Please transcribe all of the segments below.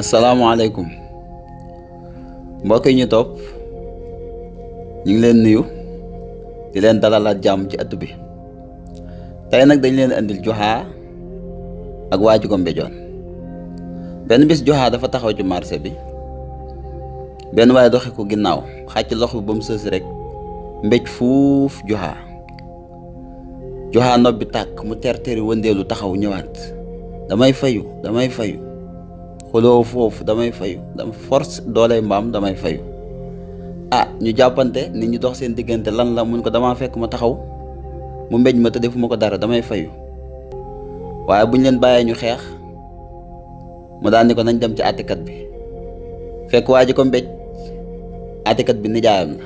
asalaamaaleykum mbokk yi ñu topp ñu ngi leen nuyu di leen dalalaat jàmm ci ëtt bi tey nag dañ leen andil Joxaa ak waa ji ko mbéjoon. benn bis Joxaa dafa taxaw ci marché bi benn waaye doxe ko ginnaaw xàcc loxo bi ba mu sës rek mbéj fuuf Joxaa nopp bi tàkk mu ter wëndeelu taxaw ñëwaat damay fayu xuloo foofu damay fayu dama force dooley mbaam damay fayu. ñu jàppante nit ñi dox seen diggante lan la mun ko damaa fekk ma taxaw mu mbéj ma te defuma ko dara damay fayu waaye buñ leen bàyyee ñu xeex mu daal ni ko nañ dem ci àttekat bi fekk waa ji ko mbéj àttekat bi nijaayam la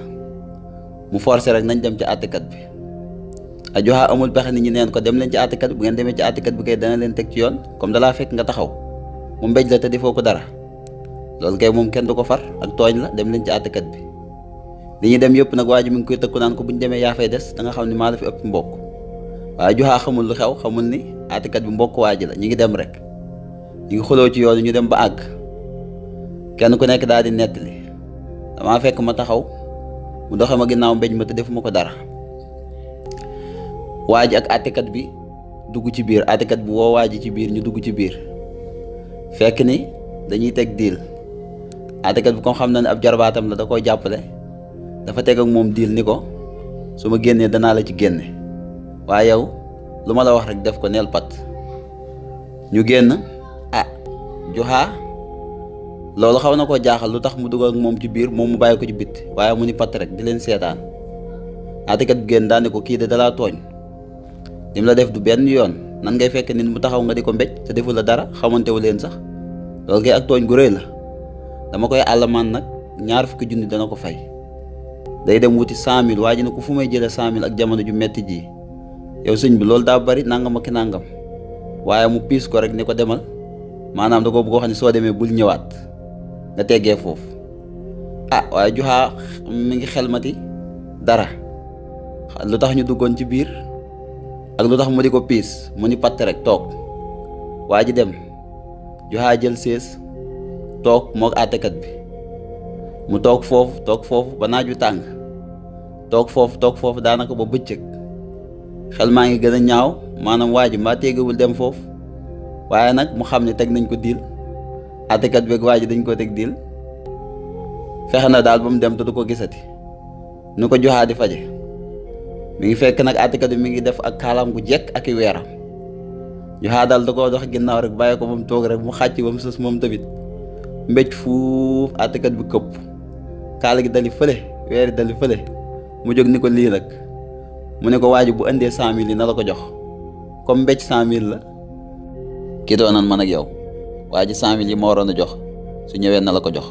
mu forcé rek nañ dem ci àttekat bi. Joxaa amul pexe nit ñi neen ko dem leen ci àttekat bi bu ngeen demee ci àttekat bi kay dana leen teg ci yoon comme dalaa fekk nga taxaw mu mbéj la te defoo ko dara loolu kay moom kenn du ko far ak tooñ la dem leen ci àttekat bi. li ñu dem yëpp nag waa ji mi ngi koy tëkku naan ko bu ñu demee yaa fay des da nga xam ne maa la fi ëpp mbokk waaye Joxaa xamul lu xew xamul ni àttekat bi mbokk waa ji la ñu ngi dem rek ñu ngi xuloo ci yoonu ñu dem ba àgg kenn ku nekk daal di nettali damaa fekk ma taxaw mu doxe ma ginnaaw mbéj ma te defuma ko dara. waa ji ak àttekat bi dugg ci biir àttekat bi woo waa ji ci biir ñu dugg ci biir fekk ni dañuy teg diil àttekat bi comme xam na ne ab jarbaatam la da koy jàppale dafa teg ak moom diil ni ko su ma génnee danaa la ci génne waaye yow lu ma la wax rek def ko neel pat. ñu génn Joxaa loolu xaw na koo jaaxal lu tax mu dugg ak moom ci biir moom mu bàyyi ko ci bitti waaye mu ni pat rek di leen seetaan àttekat bi génn daane ko kii de dalaa tooñ lim la def du benn yoon nan ngay fekk nit mu taxaw nga di ko mbéj te deful la dara xamantewu leen sax loolu kay ak tooñ gu rëy la dama koy àllamaan nag 20 000 dana ko fay day dem wuti 100 000 waa ji ne ko fu may jëlee 100 000 ak jamono ju metti ji yow sëñ bi loolu daa bari nangam ak nangam waaye mu piis ko rek ni ko demal maanaam da ko bëgg xam ne soo demee bul ñëwaat nga teggee foofu. waaye Joxaa mi ngi xelmati dara lu tax ñu duggoon ci biir ak lu tax mu di ko piis mu ni patt rek toog waa ji dem Joxaa jël sées toog mook àttekat bi mu toog foofu ba naaj wi tàng toog foofu daanaka ba bëccëg xel maa ngi gën a ñaaw maanaam waa ji mbaa teegawul dem foofu waaye nag mu xam ne teg nañ ko diil àttekat bi ak waa ji dañ ko teg diil fexe na daal ba mu dem te du ko gisati nu ko Joxaa di faje mi ngi fekk nag àttekat bi mi ngi def ak kaalaam gu jekk ak i weeram Joxaa daal da koo dox ginnaaw rek bàyyi ko ba mu toog rek mu xàcc ba mu sës moom tamit mbéj fuuf àttekat bi këpp kaala gi dali fële weeri dali fële mu jóg ni ko lii nag mu ne ko waa ji bu indee 100 000 yi na la ko jox comme mbéj 100 000 la kii doonoon man ak yow waa ji 100 000 yi ma waroon a jox su ñëwee na la ko jox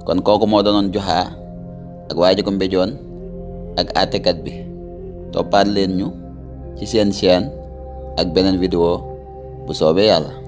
kon kooku moo doonoon Joxaa ak waa ji ko mbéjoon ak àttekat bi. toppaat leen ñu ci seen chaîne ak beneen vidéo bu soobee yàlla.